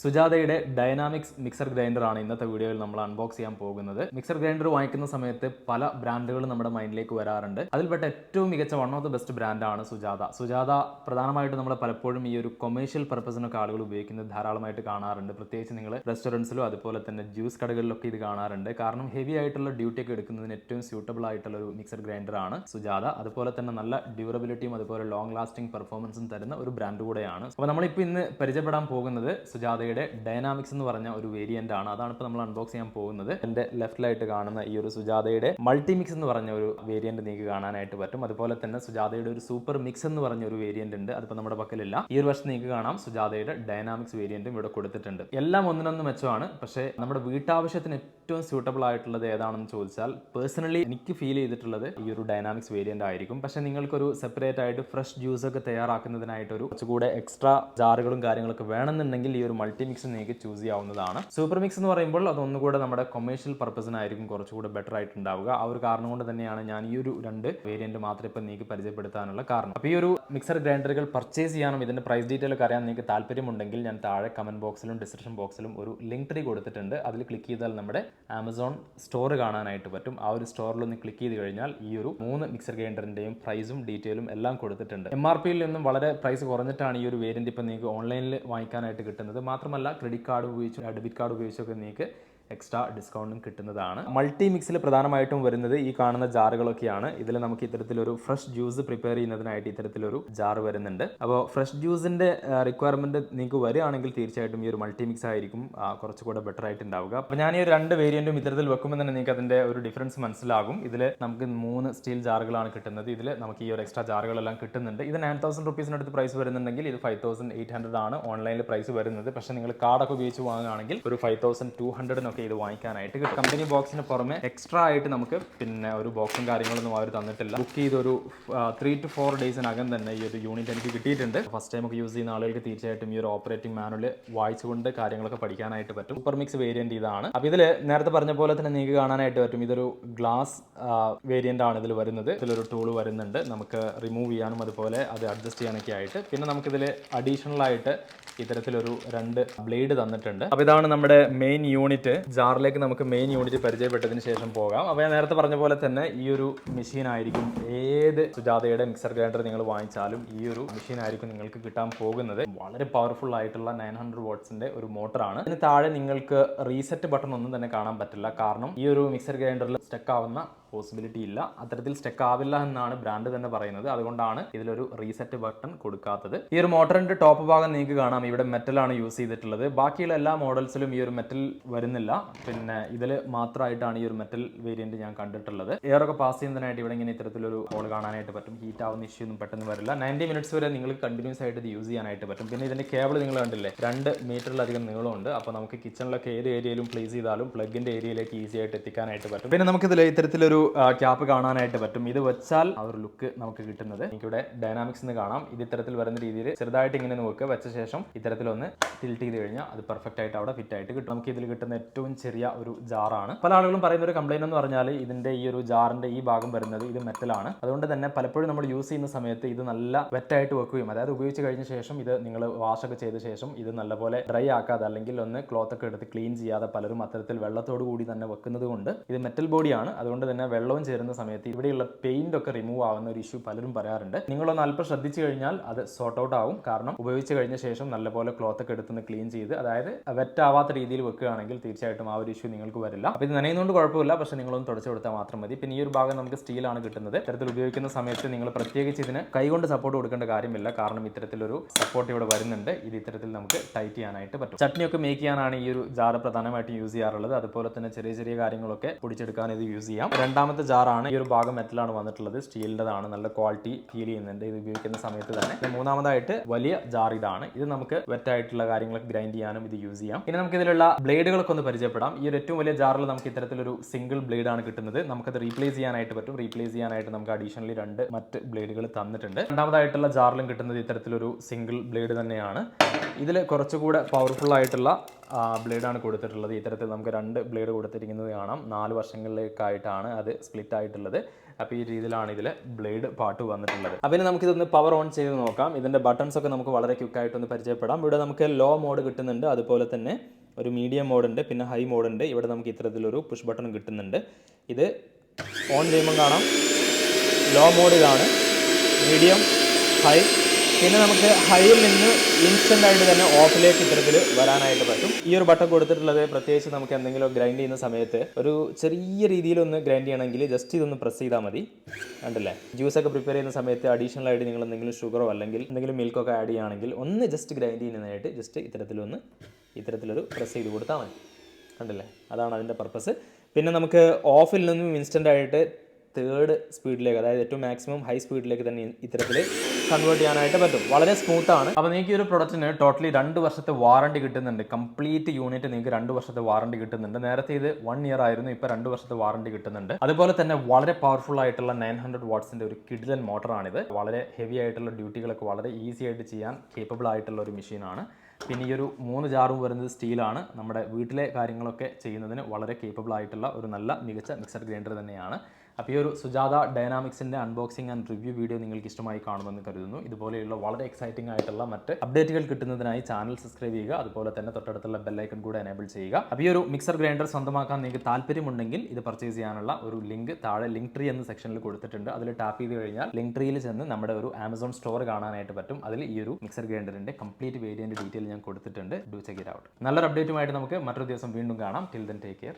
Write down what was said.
സുജാതയുടെ dynamics mixer grinder ആണ് ഇന്നത്തെ വീഡിയോയിൽ നമ്മൾ അൺബോക്സ് ചെയ്യാൻ പോകുന്നത്. മിക്സർ ഗ്രൈൻഡർ വാങ്ങിക്കുന്ന സമയത്ത് പല ബ്രാൻഡുകളും നമ്മുടെ മൈൻഡിലേക്ക് വരാറുണ്ട്. അതിൽപ്പെട്ട ഏറ്റവും മികച്ച വൺ ഓഫ് ദ ബെസ്റ്റ് ബ്രാൻഡാണ് സുജാത. പ്രധാനമായിട്ട് നമ്മൾ പലപ്പോഴും ഈ ഒരു കൊമേഴ്ഷ്യൽ പർപ്പസിനൊക്കെ ആളുകൾ ഉപയോഗിക്കുന്നത് ധാരാളമായിട്ട് കാണാറുണ്ട്. പ്രത്യേകിച്ച് നിങ്ങൾ റെസ്റ്റോറൻറ്റ്സിലും അതുപോലെ തന്നെ ജ്യൂസ് കടകളിലൊക്കെ ഇത് കാണാറുണ്ട്. കാരണം ഹെവി ആയിട്ടുള്ള ഡ്യൂട്ടി ഒക്കെ എടുക്കുന്നതിന് ഏറ്റവും സ്യൂട്ടബിൾ ആയിട്ടുള്ള ഒരു മിക്സർ ഗ്രൈൻഡർ ആണ് സുജാത. അതുപോലെ തന്നെ നല്ല ഡ്യൂറബിലിറ്റിയും അതുപോലെ ലോങ് ലാസ്റ്റിംഗ് പെർഫോമൻസും തരുന്ന ഒരു ബ്രാൻഡ് കൂടെയാണ്. അപ്പോൾ നമ്മളിപ്പോൾ ഇന്ന് പരിചയപ്പെടാൻ പോകുന്നത് സുജാത ഡൈനാമിക്സ് എന്ന് പറഞ്ഞ ഒരു വേരിയന്റ് ആണ്. അതാണ് ഇപ്പോൾ നമ്മൾ അൺബോക്സ് ചെയ്യാൻ പോകുന്നത്. എന്റെ ലെഫ്റ്റിലായിട്ട് കാണുന്ന ഈ ഒരു സുജാതയുടെ മൾട്ടിമിക്സ് എന്ന് പറഞ്ഞ ഒരു വേരിയന്റ് നിങ്ങൾക്ക് കാണാനായിട്ട് പറ്റും. അതുപോലെ തന്നെ സുജാതയുടെ ഒരു സൂപ്പർ മിക്സ് എന്ന് പറഞ്ഞ ഒരു വേരിയന്റ് ഉണ്ട്. അതിപ്പോൾ നമ്മുടെ പക്കലില്ല. ഈ ഒരു വർഷം നിങ്ങൾക്ക് കാണാം സുജാതയുടെ ഡൈനാമിക്സ് വേരിയന്റും ഇവിടെ കൊടുത്തിട്ടുണ്ട്. എല്ലാം ഒന്നിനൊന്ന് മെച്ചമാണ്. പക്ഷേ നമ്മുടെ വീട്ടാവശ്യത്തിന് ഏറ്റവും സ്യൂട്ടബിൾ ആയിട്ടുള്ളത് ഏതാണെന്ന് ചോദിച്ചാൽ പേഴ്സണലി എനിക്ക് ഫീൽ ചെയ്തിട്ടുള്ളത് ഈ ഒരു ഡൈനാമിക്സ് വേരിയന്റ് ആയിരിക്കും. പക്ഷേ നിങ്ങൾക്കൊരു സെപ്പറേറ്റ് ആയിട്ട് ഫ്രഷ് ജ്യൂസ് ഒക്കെ തയ്യാറാക്കുന്നതിനായിട്ട് ഒരു കുറച്ചുകൂടെ എക്സ്ട്രാ ജാറുകളും കാര്യങ്ങളൊക്കെ വേണമെന്നുണ്ടെങ്കിൽ ഈ ഒരു മൾട്ടിമിക്സ് നിങ്ങൾക്ക് ചൂസ് ചെയ്യാവുന്നതാണ്. സൂപ്പർ മിക്സ് എന്ന് പറയുമ്പോൾ അതൊന്നുകൂടെ നമ്മുടെ കൊമേഴ്ഷ്യൽ പർപ്പസിനായിരിക്കും കുറച്ചുകൂടെ ബെറ്റർ ആയിട്ട് ഉണ്ടാവുക. ആ ഒരു കാരണം കൊണ്ട് തന്നെയാണ് ഞാൻ ഈ ഒരു രണ്ട് വേരിയന്റ് മാത്രമേ ഇപ്പം നിങ്ങൾക്ക് പരിചയപ്പെടുത്താനുള്ള കാരണം. അപ്പോൾ ഈ ഒരു മിക്സർ ഗ്രൈൻഡറുകൾ പർച്ചേസ് ചെയ്യാനും ഇതിന്റെ പ്രൈസ് ഡീറ്റെയിൽ ഒക്കെ അറിയാൻ നിങ്ങൾക്ക് താല്പര്യമുണ്ടെങ്കിൽ ഞാൻ താഴെ കമന്റ് ബോക്സിലും ഡിസ്ക്രിപ്ഷൻ ബോക്സിലും ഒരു ലിങ്ക് ട്രീ കൊടുത്തിട്ടുണ്ട്. അതിൽ ക്ലിക്ക് ചെയ്താൽ നമ്മുടെ ആമസോൺ സ്റ്റോർ കാണാനായിട്ട് പറ്റും. ആ ഒരു സ്റ്റോറിൽ ഒന്ന് ക്ലിക്ക് ചെയ്ത് കഴിഞ്ഞാൽ ഈ ഒരു 3 മിക്സർ ഗ്രൈൻഡറിന്റെയും പ്രൈസും ഡീറ്റെയിലും എല്ലാം കൊടുത്തിട്ടുണ്ട്. MRPയിൽ നിന്നും വളരെ പ്രൈസ് കുറഞ്ഞിട്ടാണ് ഈ ഒരു വേരിയന്റ് ഇപ്പം നിങ്ങൾക്ക് ഓൺലൈനിൽ വാങ്ങിക്കാനായിട്ട് കിട്ടുന്നത്. മാത്രമല്ല ക്രെഡിറ്റ് കാർഡ് ഉപയോഗിച്ചും ഡെബിറ്റ് കാർഡ് ഉപയോഗിച്ചൊക്കെ നിങ്ങൾക്ക് എക്സ്ട്രാ ഡിസ്കൗണ്ടും കിട്ടുന്നതാണ്. മൾട്ടി മിക്സിൽ പ്രധാനമായിട്ടും വരുന്നത് ഈ കാണുന്ന ജാറുകളൊക്കെയാണ്. ഇതിൽ നമുക്ക് ഇത്തരത്തിലൊരു ഫ്രഷ് ജ്യൂസ് പ്രിപ്പയർ ചെയ്യുന്നതിനായിട്ട് ഇത്തരത്തിലൊരു ജാർ വരുന്നുണ്ട്. അപ്പോൾ ഫ്രഷ് ജ്യൂസിന്റെ റിക്വയർമെന്റ് നിങ്ങൾക്ക് വരികയാണെങ്കിൽ തീർച്ചയായിട്ടും ഈ ഒരു മൾട്ടി മിക്സ് ആയിരിക്കും കുറച്ചുകൂടെ ബെറ്റർ ആയിട്ട് ഉണ്ടാവുക. അപ്പോൾ ഞാൻ ഈ ഒരു രണ്ട് വേരിയന്റും ഇത്തരത്തിൽ വെക്കുമ്പോൾ തന്നെ നിങ്ങൾക്ക് അതിന്റെ ഒരു ഡിഫറൻസ് മനസ്സിലാകും. ഇതിൽ നമുക്ക് 3 സ്റ്റീൽ ജാറുകളാണ് കിട്ടുന്നത്. ഇതിൽ നമുക്ക് ഈ ഒരു എക്സ്ട്രാ ജാറുകളെല്ലാം കിട്ടുന്നുണ്ട്. ഇത് 9000 റുപ്പീസിനടുത്ത് പ്രൈസ് വരുന്നുണ്ടെങ്കിൽ ഇത് 5800 ആണ് ഓൺലൈനിൽ പ്രൈസ് വരുന്നത്. പക്ഷേ നിങ്ങൾ കാർഡൊക്കെ ഉപയോഗിച്ച് വാങ്ങുകയാണെങ്കിൽ ഒരു 5200 ഇത് വാങ്ങിക്കാനായിട്ട് കിട്ടും. കമ്പനി ബോക്സിന് പുറമെ എക്സ്ട്രാ ആയിട്ട് നമുക്ക് പിന്നെ ഒരു ബോക്സും കാര്യങ്ങളൊന്നും അവർ തന്നിട്ടില്ല. ബുക്ക് ചെയ്തൊരു 3 to 4 ഡേയ്സിനകം തന്നെ ഈ ഒരു യൂണിറ്റ് എനിക്ക് കിട്ടിയിട്ടുണ്ട്. ഫസ്റ്റ് ടൈം ഒക്കെ യൂസ് ചെയ്യുന്ന ആളുകൾക്ക് തീർച്ചയായിട്ടും ഈ ഒരു ഓപ്പറേറ്റിംഗ് മാനുവൽ വായിച്ചുകൊണ്ട് കാര്യങ്ങളൊക്കെ പഠിക്കാനായിട്ട് പറ്റും. സൂപ്പർ മിക്സ് വേരിയന്റ് ഇതാണ്. അപ്പോൾ ഇതിൽ നേരത്തെ പറഞ്ഞ പോലെ തന്നെ നിങ്ങൾക്ക് കാണാനായിട്ട് പറ്റും. ഇതൊരു ഗ്ലാസ് വേരിയന്റ് ആണ് ഇതിൽ വരുന്നത്. ഇതിലൊരു ടൂൾ വരുന്നുണ്ട്. നമുക്ക് റിമൂവ് ചെയ്യാനും അതുപോലെ അത് അഡ്ജസ്റ്റ് ചെയ്യാനൊക്കെ ആയിട്ട്. പിന്നെ നമുക്കിതിൽ അഡീഷണൽ ആയിട്ട് ഇത്തരത്തിലൊരു 2 ബ്ലേഡ് തന്നിട്ടുണ്ട്. അപ്പോൾ ഇതാണ് നമ്മുടെ മെയിൻ യൂണിറ്റ്. ജാറിലേക്ക് നമുക്ക് മെയിൻ യൂണിറ്റ് പരിചയപ്പെട്ടതിന് ശേഷം പോകാം. അപ്പോൾ ഞാൻ നേരത്തെ പറഞ്ഞ പോലെ തന്നെ ഈ ഒരു മെഷീൻ ആയിരിക്കും ഏത് സുജാതയുടെ മിക്സർ ഗ്രൈൻഡർ നിങ്ങൾ വാങ്ങിച്ചാലും ഈ ഒരു മെഷീൻ ആയിരിക്കും നിങ്ങൾക്ക് കിട്ടാൻ പോകുന്നത്. വളരെ പവർഫുൾ ആയിട്ടുള്ള 900 വാട്ട്സിന്റെ ഒരു മോട്ടറാണ്. ഇതിന് താഴെ നിങ്ങൾക്ക് റീസെറ്റ് ബട്ടൺ ഒന്നും തന്നെ കാണാൻ പറ്റില്ല. കാരണം ഈ ഒരു മിക്സർ ഗ്രൈൻഡറിൽ സ്റ്റക്ക് ആവുന്ന പോസിബിലിറ്റി ഇല്ല. അത്തരത്തിൽ സ്റ്റക്ക് ആവില്ല എന്നാണ് ബ്രാൻഡ് തന്നെ പറയുന്നത്. അതുകൊണ്ടാണ് ഇതിലൊരു റീസെറ്റ് ബട്ടൺ കൊടുക്കാത്തത്. ഈ ഒരു മോട്ടറിന്റെ ടോപ്പ് ഭാഗം നിങ്ങൾക്ക് കാണാം. ഇവിടെ മെറ്റലാണ് യൂസ് ചെയ്തിട്ടുള്ളത്. ബാക്കിയുള്ള എല്ലാ മോഡൽസിലും ഈ ഒരു മെറ്റൽ വരുന്നില്ല. പിന്നെ ഇതിൽ മാത്രമായിട്ടാണ് ഈ ഒരു മെറ്റൽ വേരിയന്റ് ഞാൻ കണ്ടിട്ടുള്ളത്. എയർ ഒക്കെ പാസ് ചെയ്യുന്നതിനായിട്ട് ഇവിടെ ഇങ്ങനെ ഇത്തരത്തിലൊരു ഹോൾ കാണാനായിട്ട് പറ്റും. ഹീറ്റ് ആവുന്ന ഇഷ്യൂ ഒന്നും പെട്ടെന്ന് വരില്ല. 90 മിനിറ്റ്സ് വരെ നിങ്ങൾക്ക് കണ്ടിന്യൂസ് ആയിട്ട് ഇത് യൂസ് ചെയ്യാനായിട്ട് പറ്റും. പിന്നെ ഇതിന്റെ കേബിൾ നിങ്ങൾ കണ്ടില്ലേ, 2 മീറ്ററിലധികം നീളമുണ്ട്. അപ്പോൾ നമുക്ക് കിച്ചണിലൊക്കെ ഏത് ഏരിയയിലും പ്ലേസ് ചെയ്താലും പ്ലഗിന്റെ ഏരിയയിലേക്ക് ഈസി ആയിട്ട് എത്തിക്കാനായിട്ട് പറ്റും. പിന്നെ നമുക്കിതിൽ ഇത്തരത്തിലൊരു ക്യാപ്പ് കാണാനായിട്ട് പറ്റും. ഇത് വെച്ചാൽ ആ ഒരു ലുക്ക് നമുക്ക് കിട്ടുന്നത്. എനിക്കിവിടെ ഡൈനാമിക്സ് എന്ന് കാണാം. ഇത് ഇത്തരത്തിൽ വരുന്ന രീതിയിൽ ചെറുതായിട്ട് ഇങ്ങനെ നോക്കുക. വെച്ച ശേഷം ഇത്തരത്തിലൊന്ന് ടിൽറ്റ് ചെയ്ത് കഴിഞ്ഞാൽ അത് പെർഫെക്റ്റ് ആയിട്ട് അവിടെ ഫിറ്റ് ആയിട്ട് കിട്ടും. നമുക്ക് ഇതിൽ കിട്ടുന്ന ഏറ്റവും ചെറിയ ഒരു ജാറാണ്. പല ആളുകളും പറയുന്ന ഒരു കംപ്ലൈന്റ് എന്ന് പറഞ്ഞാൽ ഇതിന്റെ ഈ ഒരു ജാറിന്റെ ഈ ഭാഗം വരുന്നത് ഇത് മെറ്റലാണ്. അതുകൊണ്ട് തന്നെ പലപ്പോഴും നമ്മൾ യൂസ് ചെയ്യുന്ന സമയത്ത് ഇത് നല്ല വെറ്റായിട്ട് വെക്കുകയും അതായത് ഉപയോഗിച്ച് കഴിഞ്ഞ ശേഷം ഇത് നിങ്ങൾ വാഷ് ഒക്കെ ചെയ്ത ശേഷം ഇത് നല്ലപോലെ ഡ്രൈ ആക്കാതെ അല്ലെങ്കിൽ ഒന്ന് ക്ലോത്ത് ഒക്കെ എടുത്ത് ക്ലീൻ ചെയ്യാതെ പലരും അത്തരത്തിൽ വെള്ളത്തോട് കൂടി തന്നെ വെക്കുന്നത് കൊണ്ട് ഇത് മെറ്റൽ ബോഡിയാണ്. അതുകൊണ്ട് തന്നെ വെള്ളവും ചേരുന്ന സമയത്ത് ഇവിടെയുള്ള പെയിന്റ് ഒക്കെ റിമൂവ് ആവുന്ന ഒരു ഇഷ്യൂ പലരും പറയാറുണ്ട്. നിങ്ങളൊന്ന് അല്പം ശ്രദ്ധിച്ചു കഴിഞ്ഞാൽ അത് സോർട്ട് ഔട്ട് ആവും. കാരണം ഉപയോഗിച്ച് കഴിഞ്ഞ ശേഷം നല്ലപോലെ ക്ലോത്ത് ഒക്കെ എടുത്ത് ക്ലീൻ ചെയ്ത് അതായത് വെറ്റ് ആവാത്ത രീതിയിൽ വെക്കുകയാണെങ്കിൽ തീർച്ചയായിട്ടും ആ ഒരു ഇഷ്യൂ നിങ്ങൾക്ക് വരില്ല. അപ്പോൾ ഇത് നനയുന്നതുകൊണ്ട് കുഴപ്പമില്ല. പക്ഷേ നിങ്ങളൊന്ന് തുടച്ചു കൊടുത്താൽ മാത്രം മതി. പിന്നെ ഈ ഒരു ഭാഗം നമുക്ക് സ്റ്റീലാണ് കിട്ടുന്നത്. ഇത്തരത്തിൽ ഉപയോഗിക്കുന്ന സമയത്ത് നിങ്ങൾ പ്രത്യേകിച്ച് ഇതിന് കൈകൊണ്ട് സപ്പോർട്ട് കൊടുക്കേണ്ട കാര്യമില്ല. കാരണം ഇത്തരത്തിലൊരു സപ്പോർട്ട് ഇവിടെ വരുന്നുണ്ട്. ഇത് ഇത്തരത്തിൽ നമുക്ക് ടൈറ്റ് ചെയ്യാനായിട്ട് പറ്റും. ചട്നിയൊക്കെ മേക്ക് ചെയ്യാനാണ് ഈ ഒരു ജാർ പ്രധാനമായിട്ടും യൂസ് ചെയ്യാറുള്ളത്. അതുപോലെ തന്നെ ചെറിയ ചെറിയ കാര്യങ്ങളൊക്കെ പൊടിച്ചെടുക്കാൻ ഇത് യൂസ് ചെയ്യാം. രണ്ടാമത്തെ ജാറാണ്. ഈ ഒരു ഭാഗം മെറ്റലാണ് വന്നിട്ടുള്ളത്. സ്റ്റീലിൻ്റെതാണ്. നല്ല ക്വാളിറ്റി ഫീൽ ചെയ്യുന്നുണ്ട് ഇത് ഉപയോഗിക്കുന്ന സമയത്ത് തന്നെ. മൂന്നാമതായിട്ട് വലിയ ജാർ ഇതാണ്. ഇത് നമുക്ക് വെറ്റായിട്ടുള്ള കാര്യങ്ങളൊക്കെ ഗ്രൈൻഡ് ചെയ്യാനും ഇത് യൂസ് ചെയ്യാം. ഇനി നമുക്ക് ഇതിലുള്ള ബ്ലേഡുകളൊക്കെ ഒന്ന് പരിചയപ്പെടാം. ഈ ഒരു ഏറ്റവും വലിയ ജാറിൽ നമുക്ക് ഇത്തരത്തിലൊരു സിംഗിൾ ബ്ലേഡ് ആണ് കിട്ടുന്നത്. നമുക്കത് റീപ്ലേസ് ചെയ്യാനായിട്ട് പറ്റും. റീപ്ലേസ് ചെയ്യാനായിട്ട് നമുക്ക് അഡീഷണലി 2 മറ്റ് ബ്ലേഡുകൾ തന്നിട്ടുണ്ട്. രണ്ടാമതായിട്ടുള്ള ജാറിലും കിട്ടുന്നത് ഇത്തരത്തിലൊരു സിംഗിൾ ബ്ലേഡ് തന്നെയാണ്. ഇതിൽ കുറച്ചുകൂടെ പവർഫുൾ ആയിട്ടുള്ള ബ്ലേഡാണ് കൊടുത്തിട്ടുള്ളത്. ഇത്തരത്തിൽ നമുക്ക് 2 ബ്ലേഡ് കൊടുത്തിരിക്കുന്നത് കാണാം. 4 വർഷങ്ങളിലേക്കായിട്ടാണ് അത് സ്പ്ലിറ്റ് ആയിട്ടുള്ളത്. അപ്പോൾ ഈ രീതിയിലാണ് ഇതിലെ ബ്ലേഡ് പാർട്ട് വന്നിട്ടുള്ളത്. അപ്പോൾ ഇനി നമുക്കിതൊന്ന് പവർ ഓൺ ചെയ്ത് നോക്കാം. ഇതിൻ്റെ ബട്ടൺസ് ഒക്കെ നമുക്ക് വളരെ ക്വിക്കായിട്ടൊന്ന് പരിചയപ്പെടാം. ഇവിടെ നമുക്ക് ലോ മോഡ് കിട്ടുന്നുണ്ട്, അതുപോലെ തന്നെ ഒരു മീഡിയം മോഡുണ്ട്, പിന്നെ ഹൈ മോഡുണ്ട്. ഇവിടെ നമുക്ക് ഇത്തരത്തിലൊരു പുഷ് ബട്ടൺ കിട്ടുന്നുണ്ട്. ഇത് ഓൺ ചെയ്യുമ്പോൾ കാണാം ലോ മോഡ് ഇതാണ്, മീഡിയം, ഹൈ. പിന്നെ നമുക്ക് ഹൈയിൽ നിന്ന് ഇൻസ്റ്റൻ്റ് ആയിട്ട് തന്നെ ഓഫിലേക്ക് ഇത്തരത്തിൽ വരാനായിട്ട് പറ്റും. ഈ ഒരു ബട്ടൺ കൊടുത്തിട്ടുള്ളത് പ്രത്യേകിച്ച് നമുക്ക് എന്തെങ്കിലും ഗ്രൈൻഡ് ചെയ്യുന്ന സമയത്ത് ഒരു ചെറിയ രീതിയിലൊന്ന് ഗ്രൈൻഡ് ചെയ്യണമെങ്കിൽ ജസ്റ്റ് ഇതൊന്ന് പ്രസ് ചെയ്താൽ മതി. കണ്ടില്ലേ, ജ്യൂസൊക്കെ പ്രിപ്പയർ ചെയ്യുന്ന സമയത്ത് അഡീഷണൽ ആയിട്ട് നിങ്ങൾ എന്തെങ്കിലും ഷുഗറോ അല്ലെങ്കിൽ എന്തെങ്കിലും മിൽക്കൊക്കെ ആഡ് ചെയ്യുകയാണെങ്കിൽ ഒന്ന് ജസ്റ്റ് ഗ്രൈൻഡ് ചെയ്യുന്നതിനായിട്ട് ജസ്റ്റ് ഇത്തരത്തിലൊരു പ്രസ് ചെയ്ത് കൊടുത്താൽ മതി. കണ്ടില്ലേ, അതാണ് അതിൻ്റെ പർപ്പസ്. പിന്നെ നമുക്ക് ഓഫിൽ നിന്നും ഇൻസ്റ്റൻ്റ് ആയിട്ട് 3rd സ്പീഡിലേക്ക്, അതായത് ഏറ്റവും മാക്സിമം ഹൈ സ്പീഡിലേക്ക് തന്നെ ഇത്തരത്തിൽ കൺവേർട്ട് ചെയ്യാനായിട്ട് പറ്റും. വളരെ സ്മൂത്താണ്. അപ്പോൾ നിങ്ങൾക്ക് ഈ ഒരു പ്രൊഡക്റ്റിന് ടോട്ടലി 2 വർഷത്തെ വാറണ്ടി കിട്ടുന്നുണ്ട്. കംപ്ലീറ്റ് യൂണിറ്റ് നിങ്ങൾക്ക് 2 വർഷത്തെ വാറണ്ടി കിട്ടുന്നുണ്ട്. നേരത്തെ ഇത് 1 ഇയർ ആയിരുന്നു, ഇപ്പോൾ 2 വർഷത്തെ വാറണ്ടി കിട്ടുന്നുണ്ട്. അതുപോലെ തന്നെ വളരെ പവർഫുൾ ആയിട്ടുള്ള 900 വാട്ട്സിൻ്റെ ഒരു കിഡിലൻ മോട്ടറാണിത്. വളരെ ഹെവി ആയിട്ടുള്ള ഡ്യൂട്ടികളൊക്കെ വളരെ ഈസി ആയിട്ട് ചെയ്യാൻ കേപ്പബിൾ ആയിട്ടുള്ള ഒരു മെഷീനാണ്. പിന്നെ ഈ ഒരു 3 ജാറും വരുന്നത് സ്റ്റീലാണ്. നമ്മുടെ വീട്ടിലെ കാര്യങ്ങളൊക്കെ ചെയ്യുന്നതിന് വളരെ കേപ്പബിൾ ആയിട്ടുള്ള ഒരു നല്ല മികച്ച മിക്സർ ഗ്രൈൻഡർ തന്നെയാണ്. അപ്പോൾ ഈ ഒരു സുജാത ഡൈനാമിക്സിൻ്റെ അൺബോക്സിംഗ് ആൻഡ് റിവ്യൂ വീഡിയോ നിങ്ങൾക്ക് ഇഷ്ടമായി കാണുമെന്ന് കരുതുന്നു. ഇതുപോലെയുള്ള വളരെ എക്സൈറ്റിംഗ് ആയിട്ടുള്ള മറ്റ് അപ്ഡേറ്റുകൾ കിട്ടുന്നതിനായി ചാനൽ സബ്സ്ക്രൈബ് ചെയ്യുക, അതുപോലെ തന്നെ തൊട്ടടുത്തുള്ള ബെല്ലൈക്കൺ കൂടെ എനേബിൾ ചെയ്യുക. അപ്പോൾ ഈ ഒരു മിക്സർ ഗ്രൈൻഡർ സ്വന്തമാക്കാൻ നിങ്ങൾക്ക് താല്പര്യമുണ്ടെങ്കിൽ ഇത് പർച്ചേസ് ചെയ്യാനുള്ള ഒരു ലിങ്ക് താഴെ ലിങ്ക് ട്രീ എന്ന സെക്ഷനിൽ കൊടുത്തിട്ടുണ്ട്. അതിൽ ടാപ്പ് ചെയ്ത് കഴിഞ്ഞാൽ ലിങ്ക് ട്രീയിൽ ചെന്ന് നമ്മുടെ ഒരു ആമസോൺ സ്റ്റോർ കാണാനായിട്ട് പറ്റും. അതിൽ ഈ ഒരു മിക്സർ ഗ്രൈൻഡറിൻ്റെ കംപ്ലീറ്റ് വേരിയന്റ് ഡീറ്റെയിൽ ഞാൻ കൊടുത്തിട്ടുണ്ട്. Do check it out. നല്ലൊരു അപ്ഡേറ്റുമായിട്ട് നമുക്ക് മറ്റൊരു ദിവസം വീണ്ടും കാണാം. Till then take care.